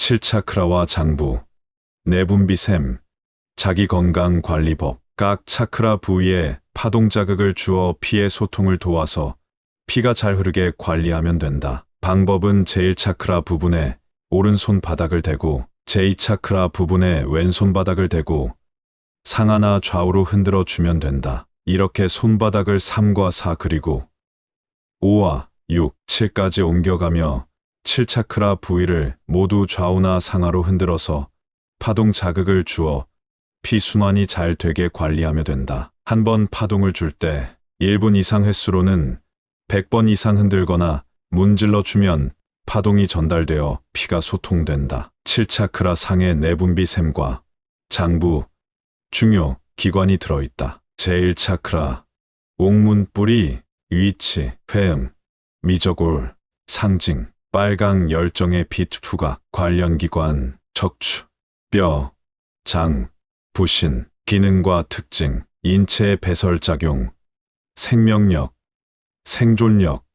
7차크라와 장부, 내분비샘, 자기건강관리법. 각 차크라 부위에 파동 자극을 주어 피의 소통을 도와서 피가 잘 흐르게 관리하면 된다. 방법은 제1차크라 부분에 오른손 바닥을 대고 제2차크라 부분에 왼손 바닥을 대고 상하나 좌우로 흔들어 주면 된다. 이렇게 손바닥을 3과 4 그리고 5와 6, 7까지 옮겨가며 7차크라 부위를 모두 좌우나 상하로 흔들어서 파동 자극을 주어 피 순환이 잘 되게 관리하며 된다. 한 번 파동을 줄 때 1분 이상 횟수로는 100번 이상 흔들거나 문질러 주면 파동이 전달되어 피가 소통된다. 7차크라 상의 내분비샘과 장부, 중요 기관이 들어있다. 제1차크라, 옥문 뿌리, 위치, 회음, 미저골, 상징, 빨강 열정의 빛 후각, 관련 기관, 척추, 뼈, 장, 부신, 기능과 특징, 인체의 배설작용, 생명력, 생존력,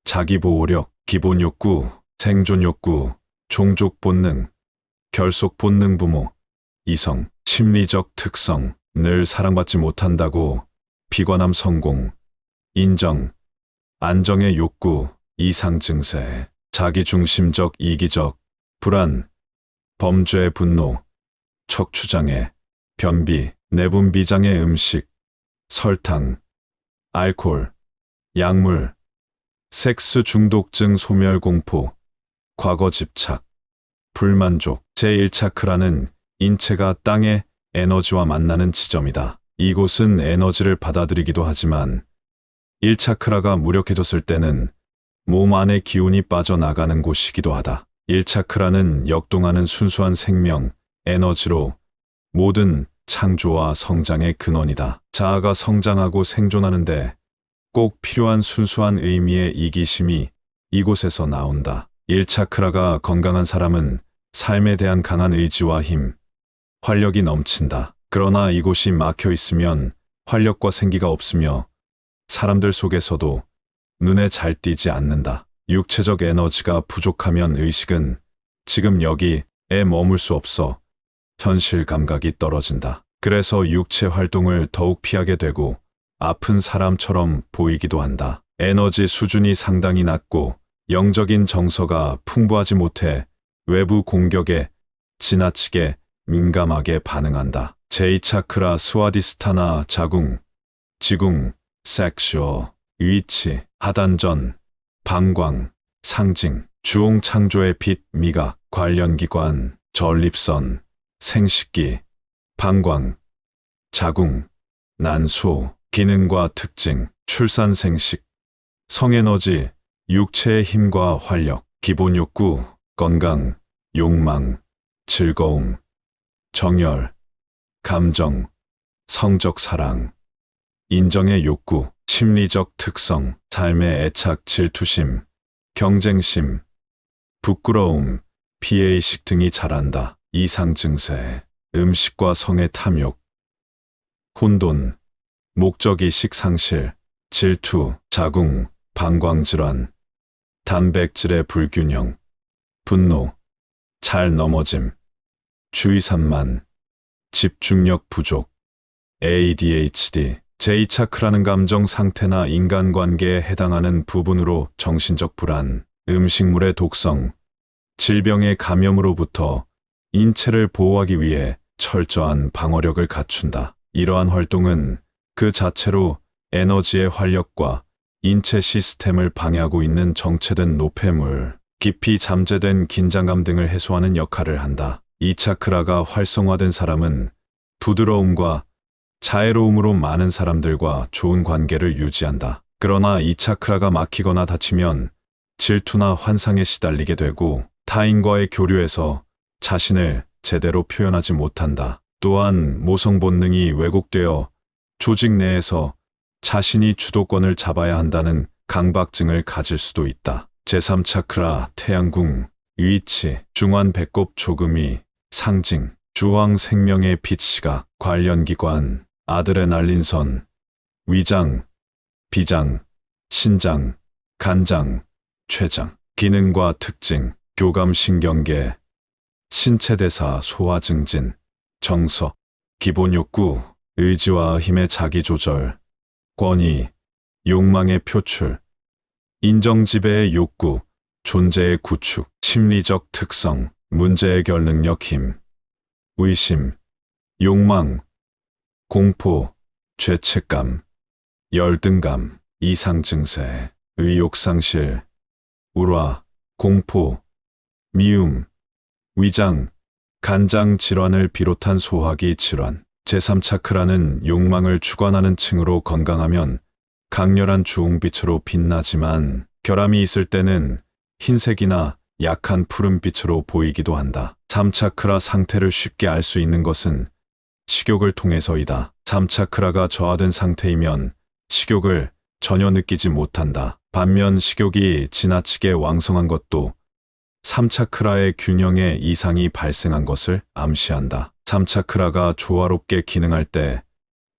자기보호력, 기본욕구, 생존욕구, 종족본능, 결속본능 부모, 이성, 심리적 특성, 늘 사랑받지 못한다고, 비관함 성공, 인정, 안정의 욕구, 이상 증세, 자기중심적 이기적, 불안, 범죄 분노, 척추장애, 변비, 내분비장애 음식, 설탕, 알코올, 약물, 섹스 중독증 소멸공포, 과거 집착, 불만족. 제1차크라는 인체가 땅의 에너지와 만나는 지점이다. 이곳은 에너지를 받아들이기도 하지만 1차크라가 무력해졌을 때는 몸 안의 기운이 빠져나가는 곳이기도 하다. 1차크라는 역동하는 순수한 생명, 에너지로 모든 창조와 성장의 근원이다. 자아가 성장하고 생존하는데 꼭 필요한 순수한 의미의 이기심이 이곳에서 나온다. 1차크라가 건강한 사람은 삶에 대한 강한 의지와 힘, 활력이 넘친다. 그러나 이곳이 막혀 있으면 활력과 생기가 없으며 사람들 속에서도 눈에 잘 띄지 않는다. 육체적 에너지가 부족하면 의식은 지금 여기에 머물 수 없어 현실 감각이 떨어진다. 그래서 육체 활동을 더욱 피하게 되고 아픈 사람처럼 보이기도 한다. 에너지 수준이 상당히 낮고 영적인 정서가 풍부하지 못해 외부 공격에 지나치게 민감하게 반응한다. 제2차크라 스와디스타나 자궁, 지궁, 섹슈어, 위치, 하단전, 방광, 상징, 주홍 창조의 빛, 미각, 관련기관, 전립선, 생식기, 방광, 자궁, 난소, 기능과 특징, 출산 생식, 성에너지, 육체의 힘과 활력, 기본욕구, 건강, 욕망, 즐거움, 정열, 감정, 성적 사랑, 인정의 욕구, 심리적 특성, 삶의 애착, 질투심, 경쟁심, 부끄러움, 피해의식 등이 자란다. 이상 증세, 음식과 성의 탐욕, 혼돈, 목적의식 상실, 질투, 자궁, 방광질환, 단백질의 불균형, 분노, 잘 넘어짐, 주의산만, 집중력 부족, ADHD, 제2차크라는 감정 상태나 인간관계에 해당하는 부분으로 정신적 불안, 음식물의 독성, 질병의 감염으로부터 인체를 보호하기 위해 철저한 방어력을 갖춘다. 이러한 활동은 그 자체로 에너지의 활력과 인체 시스템을 방해하고 있는 정체된 노폐물, 깊이 잠재된 긴장감 등을 해소하는 역할을 한다. 이 차크라가 활성화된 사람은 부드러움과 자애로움으로 많은 사람들과 좋은 관계를 유지한다. 그러나 이 차크라가 막히거나 다치면 질투나 환상에 시달리게 되고 타인과의 교류에서 자신을 제대로 표현하지 못한다. 또한 모성 본능이 왜곡되어 조직 내에서 자신이 주도권을 잡아야 한다는 강박증을 가질 수도 있다. 제3차크라 태양궁, 위치, 중환 배꼽 조금이, 상징, 주황 생명의 빛 시각, 관련기관, 아드레날린선, 위장, 비장, 신장, 간장, 췌장, 기능과 특징, 교감신경계, 신체대사, 소화 증진, 정서, 기본 욕구, 의지와 힘의 자기조절, 권위, 욕망의 표출, 인정지배의 욕구, 존재의 구축, 심리적 특성, 문제 해결 능력 힘, 의심, 욕망, 공포, 죄책감, 열등감, 이상 증세, 의욕 상실, 울화, 공포, 미움, 위장, 간장 질환을 비롯한 소화기 질환. 제3차크라는 욕망을 주관하는 층으로 건강하면 강렬한 주홍빛으로 빛나지만 결함이 있을 때는 흰색이나 약한 푸른빛으로 보이기도 한다. 3차크라 상태를 쉽게 알 수 있는 것은 식욕을 통해서이다. 3차크라가 저하된 상태이면 식욕을 전혀 느끼지 못한다. 반면 식욕이 지나치게 왕성한 것도 3차크라의 균형에 이상이 발생한 것을 암시한다. 3차크라가 조화롭게 기능할 때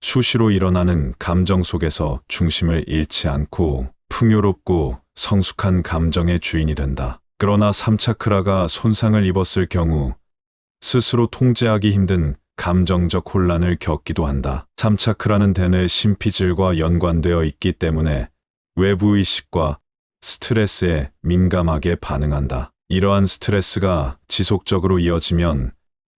수시로 일어나는 감정 속에서 중심을 잃지 않고 풍요롭고 성숙한 감정의 주인이 된다. 그러나 3차크라가 손상을 입었을 경우 스스로 통제하기 힘든 감정적 혼란을 겪기도 한다. 3차크라는 대뇌 심피질과 연관되어 있기 때문에 외부 의식과 스트레스에 민감하게 반응한다. 이러한 스트레스가 지속적으로 이어지면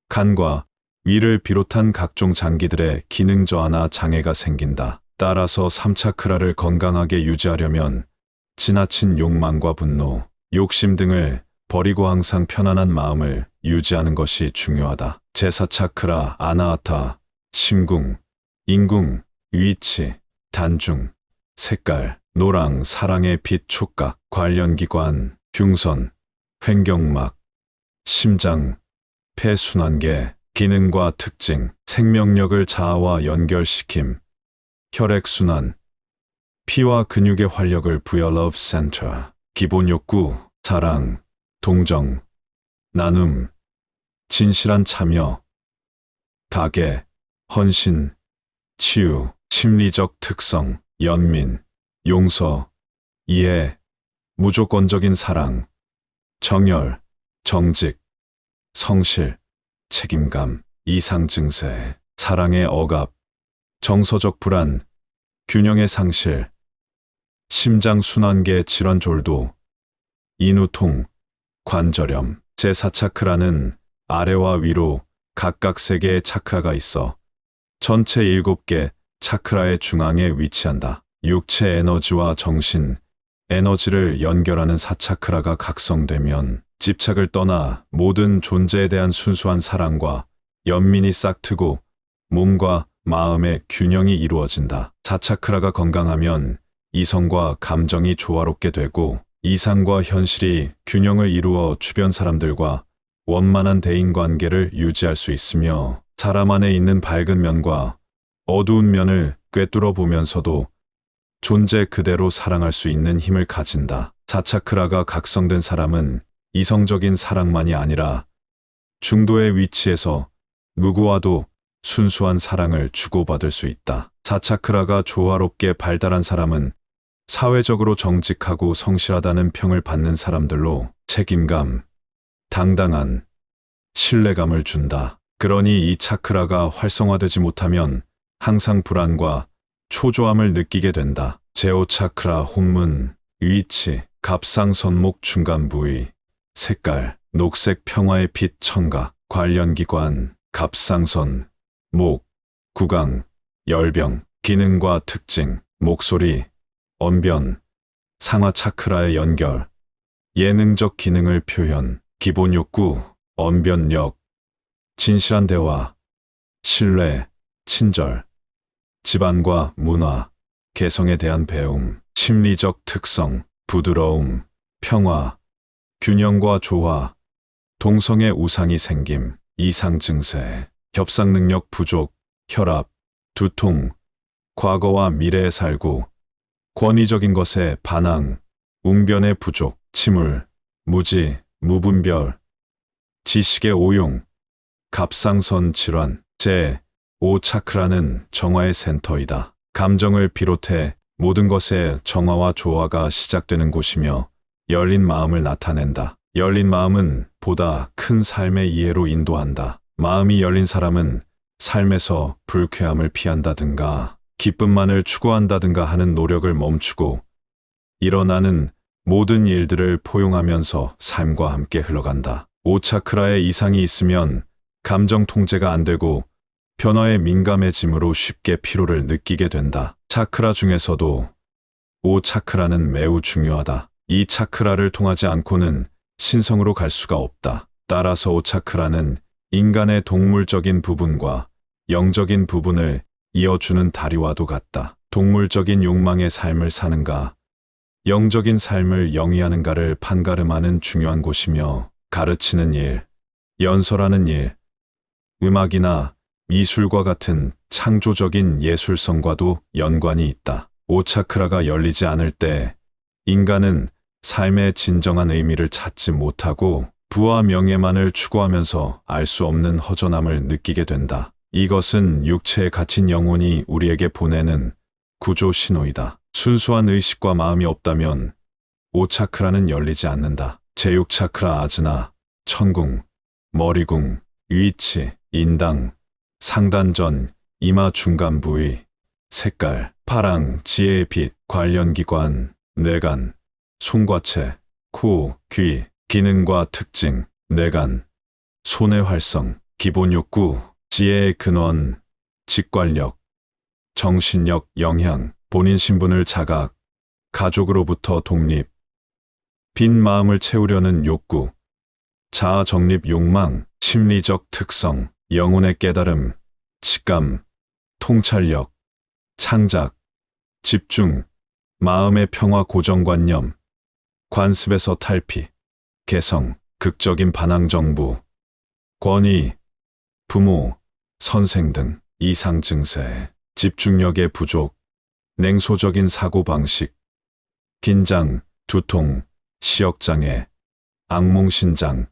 간과 위를 비롯한 각종 장기들의 기능 저하나 장애가 생긴다. 따라서 3차크라를 건강하게 유지하려면 지나친 욕망과 분노, 욕심 등을 버리고 항상 편안한 마음을 유지하는 것이 중요하다. 제4차크라 아나하타, 심궁, 인궁, 위치, 단중, 색깔, 노랑, 사랑의 빛, 촉각, 관련기관, 흉선, 횡격막, 심장, 폐순환계, 기능과 특징, 생명력을 자아와 연결시킴, 혈액순환, 피와 근육의 활력을 부여 Love Center, 기본 욕구, 사랑, 동정, 나눔, 진실한 참여, 다계, 헌신, 치유, 심리적 특성, 연민, 용서, 이해, 무조건적인 사랑, 정열, 정직, 성실, 책임감, 이상 증세, 사랑의 억압, 정서적 불안, 균형의 상실, 심장 순환계 질환 졸도, 인후통, 관절염. 제4차크라는 아래와 위로 각각 3개의 차크라가 있어 전체 7개 차크라의 중앙에 위치한다. 육체 에너지와 정신 에너지를 연결하는 4차크라가 각성되면 집착을 떠나 모든 존재에 대한 순수한 사랑과 연민이 싹트고 몸과 마음의 균형이 이루어진다. 4차크라가 건강하면 이성과 감정이 조화롭게 되고 이상과 현실이 균형을 이루어 주변 사람들과 원만한 대인관계를 유지할 수 있으며 사람 안에 있는 밝은 면과 어두운 면을 꿰뚫어 보면서도 존재 그대로 사랑할 수 있는 힘을 가진다. 4차크라가 각성된 사람은 이성적인 사랑만이 아니라 중도의 위치에서 누구와도 순수한 사랑을 주고받을 수 있다. 4차크라가 조화롭게 발달한 사람은 사회적으로 정직하고 성실하다는 평을 받는 사람들로 책임감, 당당한, 신뢰감을 준다. 그러니 이 차크라가 활성화되지 못하면 항상 불안과 초조함을 느끼게 된다. 제5차크라 혼문, 위치, 갑상선목 중간 부위, 색깔, 녹색 평화의 빛 청각, 관련기관, 갑상선, 목, 구강, 열병, 기능과 특징, 목소리, 언변, 상하 차크라의 연결, 예능적 기능을 표현, 기본 욕구, 언변력, 진실한 대화, 신뢰, 친절, 집안과 문화, 개성에 대한 배움, 심리적 특성, 부드러움, 평화, 균형과 조화, 동성애 우상이 생김, 이상 증세, 협상 능력 부족, 혈압, 두통, 과거와 미래에 살고, 권위적인 것에 반항, 웅변의 부족, 침울, 무지, 무분별, 지식의 오용, 갑상선 질환. 제5차크라는 정화의 센터이다. 감정을 비롯해 모든 것의 정화와 조화가 시작되는 곳이며 열린 마음을 나타낸다. 열린 마음은 보다 큰 삶의 이해로 인도한다. 마음이 열린 사람은 삶에서 불쾌함을 피한다든가 기쁨만을 추구한다든가 하는 노력을 멈추고 일어나는 모든 일들을 포용하면서 삶과 함께 흘러간다. 오차크라에 이상이 있으면 감정 통제가 안 되고 변화에 민감해짐으로 쉽게 피로를 느끼게 된다. 차크라 중에서도 오차크라는 매우 중요하다. 이 차크라를 통하지 않고는 신성으로 갈 수가 없다. 따라서 오차크라는 인간의 동물적인 부분과 영적인 부분을 이어주는 다리와도 같다. 동물적인 욕망의 삶을 사는가, 영적인 삶을 영위하는가를 판가름하는 중요한 곳이며 가르치는 일, 연설하는 일, 음악이나 미술과 같은 창조적인 예술성과도 연관이 있다. 오차크라가 열리지 않을 때 인간은 삶의 진정한 의미를 찾지 못하고 부와 명예만을 추구하면서 알 수 없는 허전함을 느끼게 된다. 이것은 육체에 갇힌 영혼이 우리에게 보내는 구조 신호이다. 순수한 의식과 마음이 없다면 오차크라는 열리지 않는다. 제6차크라 아즈나, 천궁, 머리궁, 위치, 인당, 상단전, 이마 중간 부위, 색깔, 파랑, 지혜의 빛, 관련기관, 뇌간, 송과체, 코, 귀, 기능과 특징, 뇌간, 손의 활성, 기본 욕구, 지혜의 근원, 직관력, 정신력, 영향, 본인 신분을 자각, 가족으로부터 독립, 빈 마음을 채우려는 욕구, 자아 정립 욕망, 심리적 특성, 영혼의 깨달음, 직감, 통찰력, 창작, 집중, 마음의 평화 고정관념, 관습에서 탈피, 개성, 극적인 반항 정부, 권위, 부모, 선생 등 이상 증세, 집중력의 부족, 냉소적인 사고방식, 긴장, 두통, 시역장애, 악몽신장,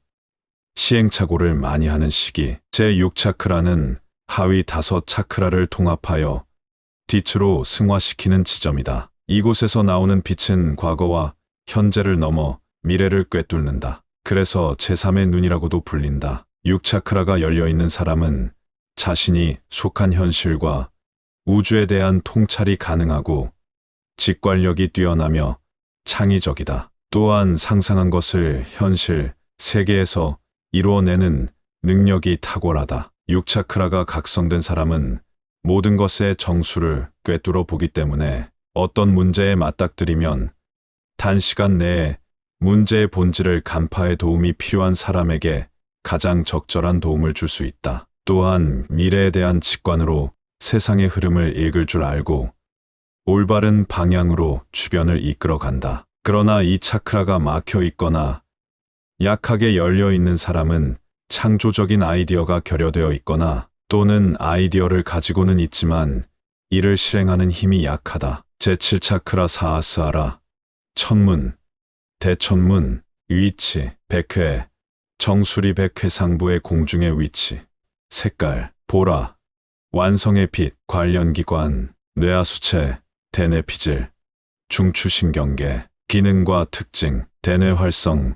시행착오를 많이 하는 시기. 제6차크라는 하위 5차크라를 통합하여 뒤로 승화시키는 지점이다. 이곳에서 나오는 빛은 과거와 현재를 넘어 미래를 꿰뚫는다. 그래서 제3의 눈이라고도 불린다. 6차크라가 열려있는 사람은 자신이 속한 현실과 우주에 대한 통찰이 가능하고 직관력이 뛰어나며 창의적이다. 또한 상상한 것을 현실, 세계에서 이루어내는 능력이 탁월하다. 6차크라가 각성된 사람은 모든 것의 정수를 꿰뚫어 보기 때문에 어떤 문제에 맞닥뜨리면 단시간 내에 문제의 본질을 간파해 도움이 필요한 사람에게 가장 적절한 도움을 줄 수 있다. 또한 미래에 대한 직관으로 세상의 흐름을 읽을 줄 알고 올바른 방향으로 주변을 이끌어 간다. 그러나 이 차크라가 막혀 있거나 약하게 열려 있는 사람은 창조적인 아이디어가 결여되어 있거나 또는 아이디어를 가지고는 있지만 이를 실행하는 힘이 약하다. 제7차크라 사하스하라, 천문, 대천문, 위치, 백회, 정수리 백회 상부의 공중의 위치, 색깔, 보라, 완성의 빛, 관련기관, 뇌하수체, 대뇌피질, 중추신경계, 기능과 특징, 대뇌활성,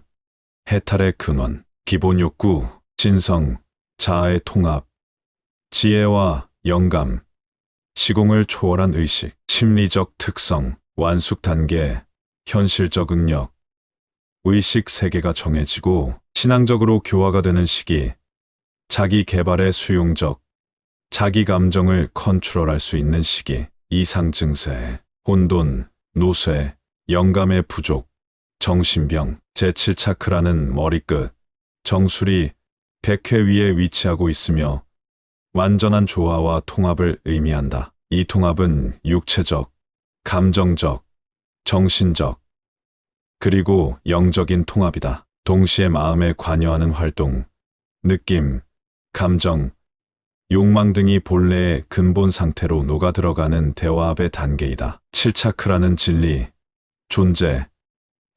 해탈의 근원, 기본 욕구, 진성, 자아의 통합, 지혜와 영감, 시공을 초월한 의식, 심리적 특성, 완숙 단계, 현실적 능력, 의식 세계가 정해지고 신앙적으로 교화가 되는 시기, 자기 개발의 수용적, 자기 감정을 컨트롤할 수 있는 시기, 이상 증세, 혼돈, 노쇠, 영감의 부족, 정신병, 제7차크라는 머리끝, 정수리, 백회 위에 위치하고 있으며 완전한 조화와 통합을 의미한다. 이 통합은 육체적, 감정적, 정신적, 그리고 영적인 통합이다. 동시에 마음에 관여하는 활동, 느낌, 감정, 욕망 등이 본래의 근본 상태로 녹아들어가는 대화합의 단계이다. 7차크라는 진리, 존재,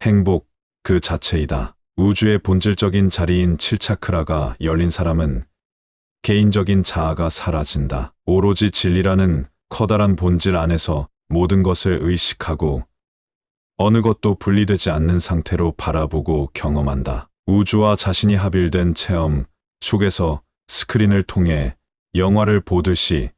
행복 그 자체이다. 우주의 본질적인 자리인 7차크라가 열린 사람은 개인적인 자아가 사라진다. 오로지 진리라는 커다란 본질 안에서 모든 것을 의식하고 어느 것도 분리되지 않는 상태로 바라보고 경험한다. 우주와 자신이 합일된 체험 속에서 스크린을 통해 영화를 보듯이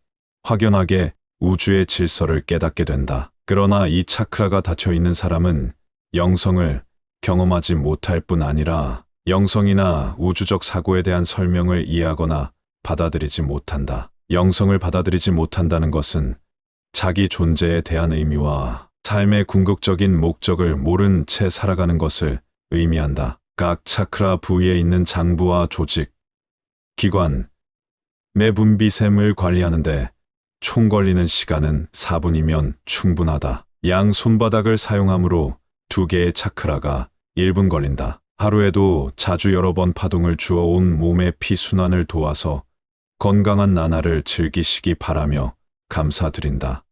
확연하게 우주의 질서를 깨닫게 된다. 그러나 이 차크라가 닫혀 있는 사람은 영성을 경험하지 못할 뿐 아니라 영성이나 우주적 사고에 대한 설명을 이해하거나 받아들이지 못한다. 영성을 받아들이지 못한다는 것은 자기 존재에 대한 의미와 삶의 궁극적인 목적을 모른 채 살아가는 것을 의미한다. 각 차크라 부위에 있는 장부와 조직, 기관, 매분비샘을 관리하는데 총 걸리는 시간은 4분이면 충분하다. 양 손바닥을 사용하므로 2개의 차크라가 1분 걸린다. 하루에도 자주 여러 번 파동을 주어 온 몸의 피순환을 도와서 건강한 나날을 즐기시기 바라며 감사드린다.